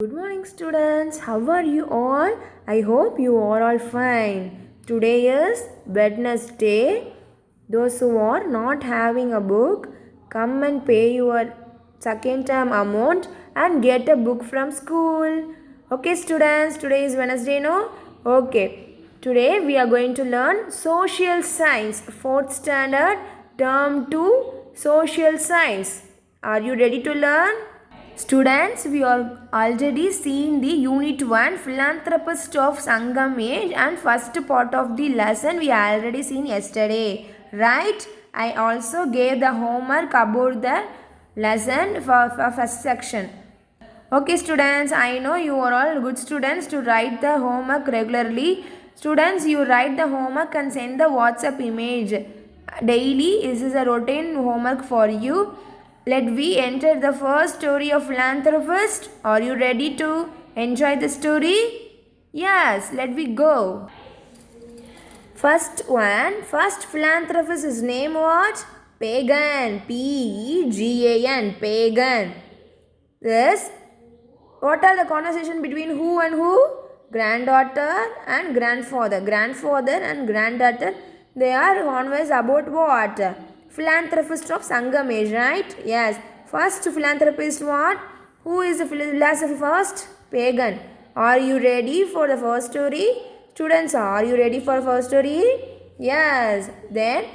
Good morning, students. How are you all? I hope you are all fine. Today is Wednesday. Those who are not having a book, come and pay your second term amount and get a book from school. Okay, students, today is Wednesday, no? Okay. Today we are going to learn social science, 4th standard, term 2, social science. Are you ready to learn? Students, we are already seen the unit 1 philanthropist of Sangam age and first part of the lesson we already seen yesterday, right? I also gave the homework about the lesson for first section. Okay, students, I know you are all good students to write the homework regularly. Students, you write the homework and send the WhatsApp image daily. This is a routine homework for you. Let we enter the first story of philanthropist. Are you ready to enjoy the story? Yes, let we go. First philanthropist, his name what? Pagan. P-E-G-A-N. Pagan. This, what are the conversation between who and who? Granddaughter and grandfather. Grandfather and granddaughter, they are always about what? Philanthropist of Sangam age, right? Yes. First philanthropist what? Who is the philosopher first? Pagan. Are you ready for the first story? Students, are you ready for first story? Yes. Then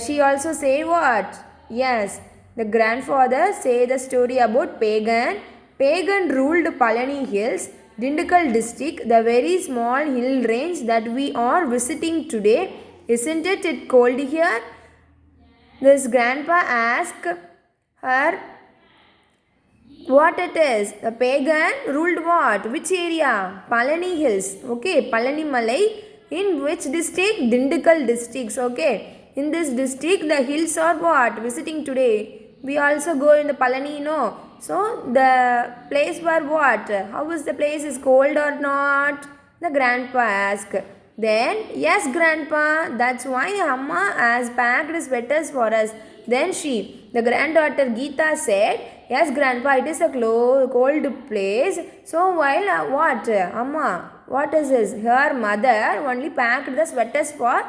she also say what? Yes. The grandfather say the story about Pagan. Pagan ruled Palani Hills, Dindigul district, the very small hill range that we are visiting today. Isn't it cold here? This grandpa asked her what it is. The Pagan ruled what? Which area? Palani Hills. Okay, Palani Malai. In which district? Dindigul districts. Okay. In this district, the hills are what? Visiting today. We also go in the Palani, no? So, the place were what? How is the place? Is cold or not? The grandpa asked. Then, yes, grandpa, that's why Amma has packed sweaters for us. Then the granddaughter Geeta said, yes, grandpa, it is a cold place. So, while what? Amma, what is this? Her mother only packed the sweaters for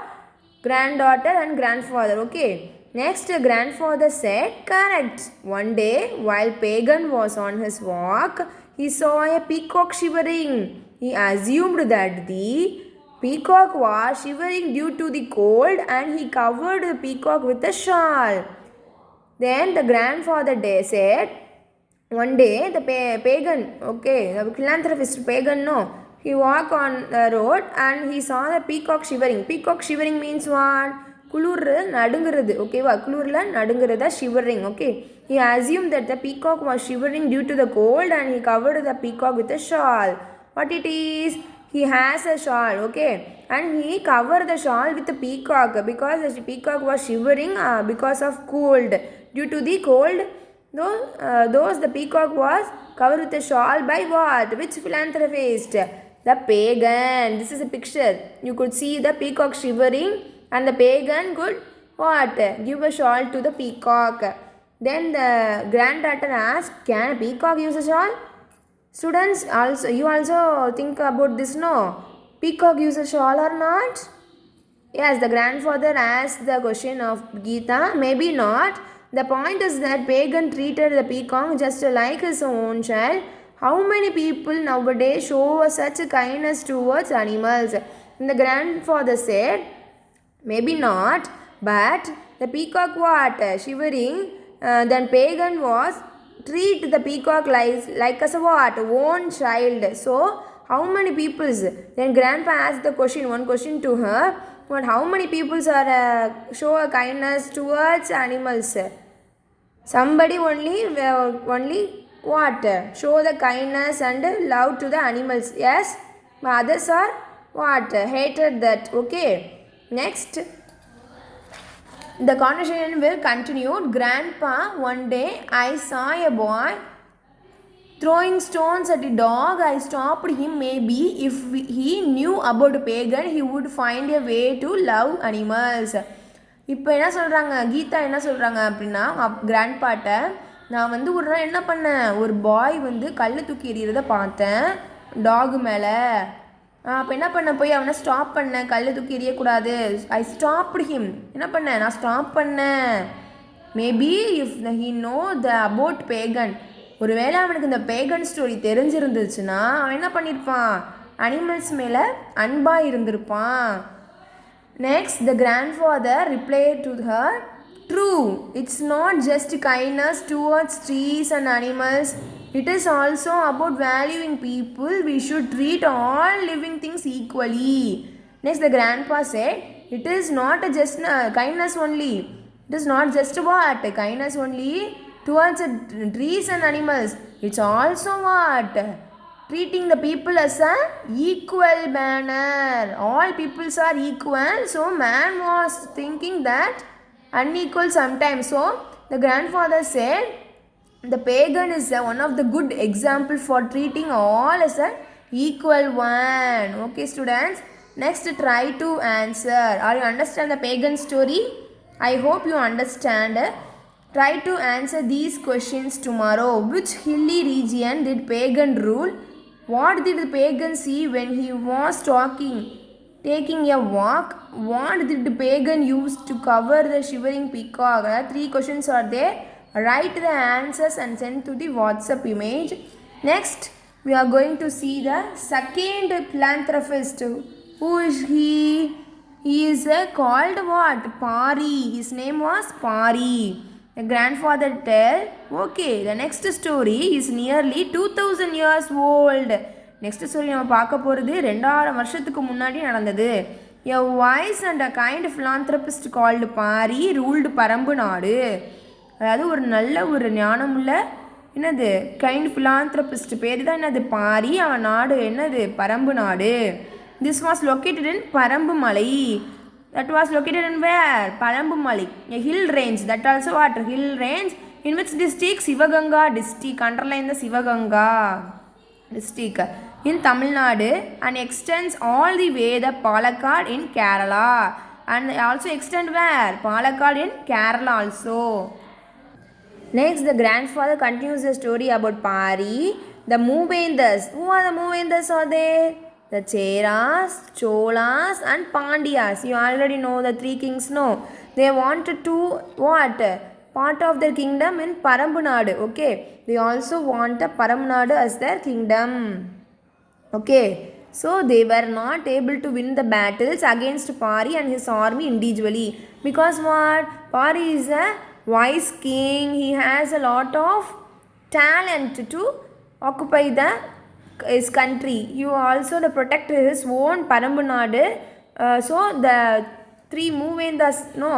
granddaughter and grandfather. Okay. Next, grandfather said, correct. One day, while Pagan was on his walk, he saw a peacock shivering. He assumed that the peacock was shivering due to the cold and he covered the peacock with a shawl. Then the grandfather said, one day the pagan, okay, the philanthropist Pagan, no, he walked on the road and he saw the peacock shivering. Peacock shivering means what? Kulur nadunguradhu, okay, kulurla nadunguradha shivering, okay. He assumed that the peacock was shivering due to the cold and he covered the peacock with a shawl. What it is? He has a shawl, okay, and he covered the shawl with the peacock because the peacock was shivering because of cold. Due to the cold, those the peacock was covered with a shawl by what? Which philanthropist? The Pagan. This is a picture. You could see the peacock shivering and the Pagan could what? Give a shawl to the peacock. Then the granddaughter asked, can a peacock use a shawl? Students, also you also think about this, no? Peacock use a shawl or not? Yes, the grandfather asked the question of Geeta. Maybe not. The point is that Pagan treated the peacock just like his own child. How many people nowadays show such a kindness towards animals? And the grandfather said, maybe not, but the peacock what? Shivering. Then Pagan was treat the peacock like as a what? Own child. So, how many people? Then grandpa asked the question, one question to her. But how many people are show a kindness towards animals? Somebody only what? Show the kindness and love to the animals. Yes? But others are what? Hated that. Okay. Next. The conversation will continue. Grandpa, one day I saw a boy throwing stones at a dog. I stopped him. Maybe if he knew about Pagan, he would find a way to love animals. இப்போ என்ன சொல்கிறாங்க, கீதா என்ன சொல்கிறாங்க அப்படின்னா கிராண்ட்பாட்ட, நான் வந்து ஒரு நாள் என்ன பண்ணேன், ஒரு பாய் வந்து கல் தூக்கி எறிகிறத பார்த்தேன் டாகு மேலே. அப்போ என்ன பண்ண, போய் அவனை ஸ்டாப் பண்ணேன், கல் தூக்கி எறியக்கூடாது. ஐ ஸ்டாப்டு ஹிம். என்ன பண்ணேன், நான் ஸ்டாப் பண்ணேன். Maybe if he know the about bacon, ஒருவேளை அவனுக்கு இந்த பேகன் ஸ்டோரி தெரிஞ்சிருந்துச்சுன்னா அவன் என்ன பண்ணியிருப்பான், அனிமல்ஸ் மேலே அன்பாக இருந்திருப்பான். Next the grandfather reply to her, true, it's not just kindness towards trees and animals. It is also about valuing people. We should treat all living things equally. Next, the grandpa said, it is not just kindness only. It is not just what? Kindness only towards trees and animals. It's also what? Treating the people as a equal manner. All peoples are equal. So man was thinking that unequal sometimes. So the grandfather said the pagan is one of the good example for treating all as an equal one. Okay students, next try to answer. Are you understand the pagan story? I hope you understand. Try to answer these questions tomorrow. Which hilly region did pagan rule? What did the pagan see when he was taking a walk? What did the pagan use to cover the shivering peacock? 3 questions are there. Write the answers and send to the WhatsApp image. Next, we are going to see the second philanthropist. Who is he? He is called what? Pari. His name was Pari. The grandfather tell, okay, the next story is nearly 2000 years old. Next story நம்ம பார்க்க போகிறது 2000 வருஷத்துக்கு முன்னாடி நடந்தது. A wise and a kind philanthropist called Pari ruled பரம்பு நாடு. அதாவது ஒரு நல்ல ஒரு ஞானமுள்ள என்னது கைண்ட் philanthropist பேர் தான் என்னது பாரி. அவன் நாடு என்னது பரம்பு நாடு. This was located in பரம்பு மலை. That was located in where? பரம்பு மலை. A hill range. That also what? Hill range. In which district? Sivaganga district. Underline the Sivaganga district in Tamil Nadu, and extends all the way the Palakkad in Kerala, and also extend where? Palakkad in Kerala also. Next, the grandfather continues the story about Pari. The Moovendars. Who are the Moovendars are there? The Cheras, Cholas and Pandyas. You already know the 3 kings, no? They wanted to what? Part of their kingdom in Parambu Nadu. Okay. They also want a Parambu Nadu as their kingdom. Okay. So they were not able to win the battles against Pari and his army individually. Because what? Pari is a wise king. He has a lot of talent to occupy his country. You also to protect his own Parambu Nadu. So the 3 Moovendars, no,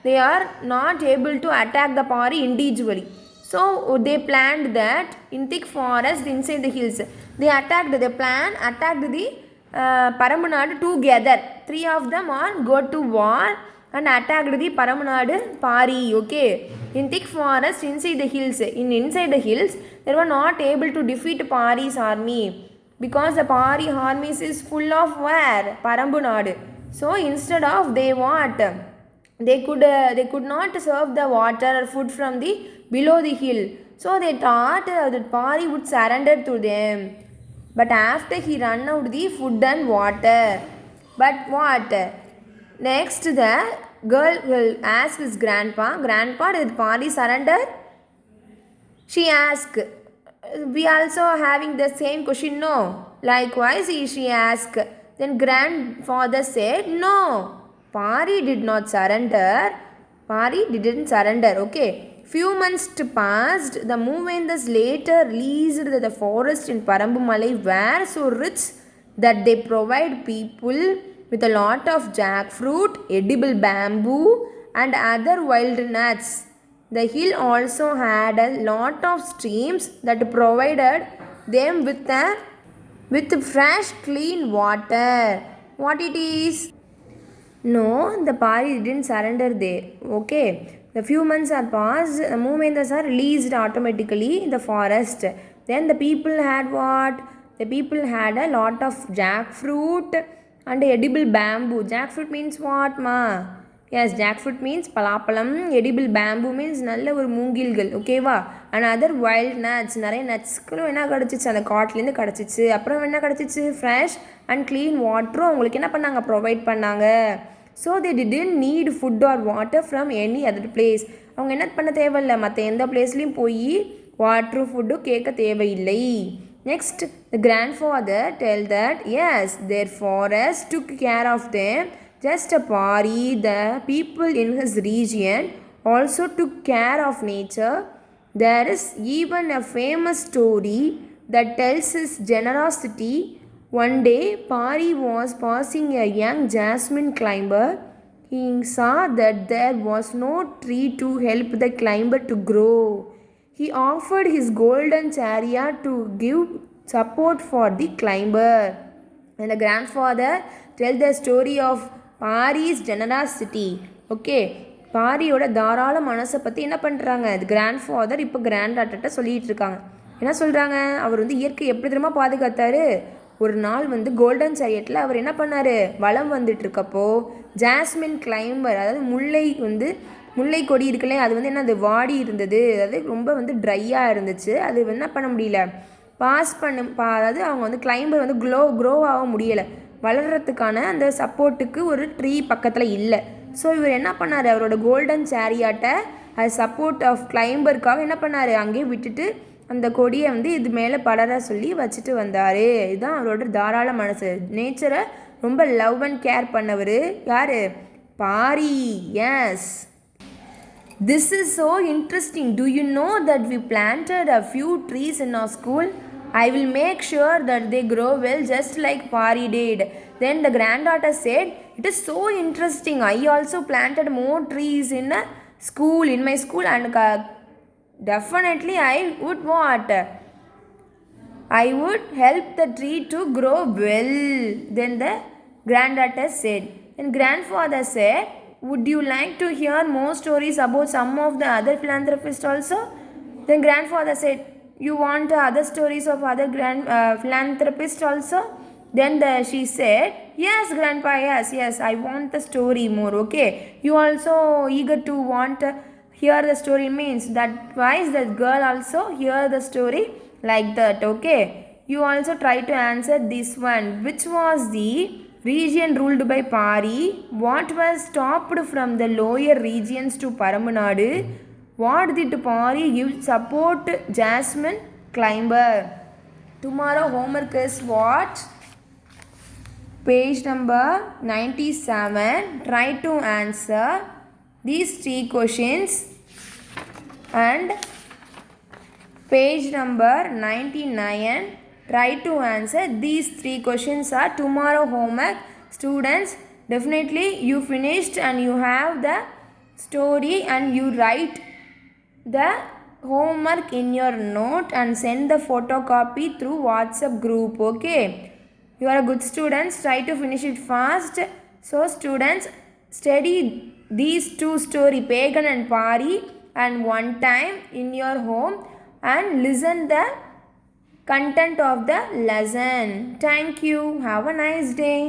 they are not able to attack the Pari individually. So they planned that in thick forest inside the hills. They attacked the Parambu Nadu together. 3 of them all go to war and attacked the Parambu Nadu Pari. Okay, in thick forest inside the hills. Inside the hills, they were not able to defeat Pari's army because the Pari army is full of where? Parambu Nadu. So instead of they what? They could not serve the water or food from the below the hill. So they thought that Pari would surrender to them. But after he ran out the food and water. But what? Next the girl will ask his grandpa, did Pari surrender? She asked. We also having the same question, no? Likewise she asked. Then grandfather said, no, Pari did not surrender. Pari didn't surrender. Okay. Few months passed. The Moovendars later realized that the forest in Parambu Malai were so rich that they provide people with a lot of jackfruit, edible bamboo and other wild nuts. The hill also had a lot of streams that provided them with fresh clean water. What it is? No, the Pari didn't surrender there. Okay. The few months are passed. The Moovendars are released automatically in the forest. Then the people had what? The people had a lot of jackfruit and edible bamboo. Jackfruit means what, ma? Yes jackfruit means பலாப்பழம். Edible bamboo means நல்ல ஒரு மூங்கில்கள். ஓகேவா? And other wild nuts, நிறைய நட்ஸ்களும் என்ன கிடச்சிச்சு அந்த காட்லேருந்து கிடச்சிச்சு. அப்புறம் என்ன கிடச்சிச்சு? ஃப்ரெஷ் அண்ட் க்ளீன் வாட்டரும் அவங்களுக்கு என்ன பண்ணாங்க? ப்ரொவைட் பண்ணாங்க. So they didn't need food or water from any other place. அவங்க என்ன பண்ண தேவையில்லை, மற்ற எந்த பிளேஸ்லையும் போய் வாட்டரும் ஃபுட்டும் கேட்க தேவையில்லை. Next, the grandfather tell that yes, their forest took care of them. Just a Pari, the people in his region also took care of nature. There is even a famous story that tells his generosity. One day, Pari was passing a young jasmine climber. He saw that there was no tree to help the climber to grow. He offered his golden chariot to give support for the climber. And the grandfather tell the story of Pari's generosity. Okay, பாரியோட தாராள மனசை பற்றி என்ன பண்ணுறாங்க grandfather இப்போ grand டாட்டர்கிட்ட சொல்லிகிட்டு இருக்காங்க. என்ன சொல்கிறாங்க? அவர் வந்து இயற்கை எப்படி தெரியுமா பாதுகாத்தார். ஒரு நாள் வந்து கோல்டன் சேரியட்டில் அவர் என்ன பண்ணார்? வலம் வந்துட்டு இருக்கப்போ ஜாஸ்மின் கிளைம்பர், அதாவது முல்லை கொடி இருக்குல்ல, அது வந்து என்ன, அது வாடி இருந்தது, அதாவது ரொம்ப வந்து ட்ரையாக இருந்துச்சு. அது என்ன பண்ண முடியல, அதாவது அவங்க வந்து கிளைம்பர் வந்து க்ரோ ஆக முடியலை, வளர்கிறதுக்கான அந்த சப்போர்ட்டுக்கு ஒரு ட்ரீ பக்கத்தில் இல்லை. ஸோ இவர் என்ன பண்ணார்? அவரோட கோல்டன் சேரியாட்டை அது சப்போர்ட் ஆஃப் கிளைம்பருக்காக என்ன பண்ணார்? அங்கேயே விட்டுட்டு அந்த கொடியை வந்து இது மேலே படர சொல்லி வச்சுட்டு வந்தார். இதுதான் அவரோட தாராள மனசு. நேச்சரை ரொம்ப லவ் அண்ட் கேர் பண்ணவர் யார்? Pari. Yes, this is so interesting. Do you know that we planted a few trees in our school? I will make sure that they grow well just like Pari did. Then the granddaughter said, it is so interesting. I also planted more trees in my school, and definitely I would what? I would help the tree to grow well. Then the granddaughter said. And grandfather said, would you like to hear more stories about some of the other philanthropists also? Then grandfather said, you want other stories of other philanthropists also? Then she said, yes grandpa, yes, I want the story more. Okay, you also eager to want hear the story means that why is that girl also hear the story like that. Okay, you also try to answer this one. Which was the region ruled by Pari? What was stopped from the lower regions to Paramanadu? What did Pari give support Jasmine climber? Tomorrow homework is what? Page number 97. Try to answer these 3 questions. And page number 99. Try to answer these 3 questions are tomorrow homework. Students, definitely you finished and you have the story and you write the homework in your note and send the photocopy through WhatsApp group. Okay, you are a good students. Try to finish it fast. So students, study these 2 story, Pagan and Pari, and one time in your home and listen the content of the lesson. Thank you. Have a nice day.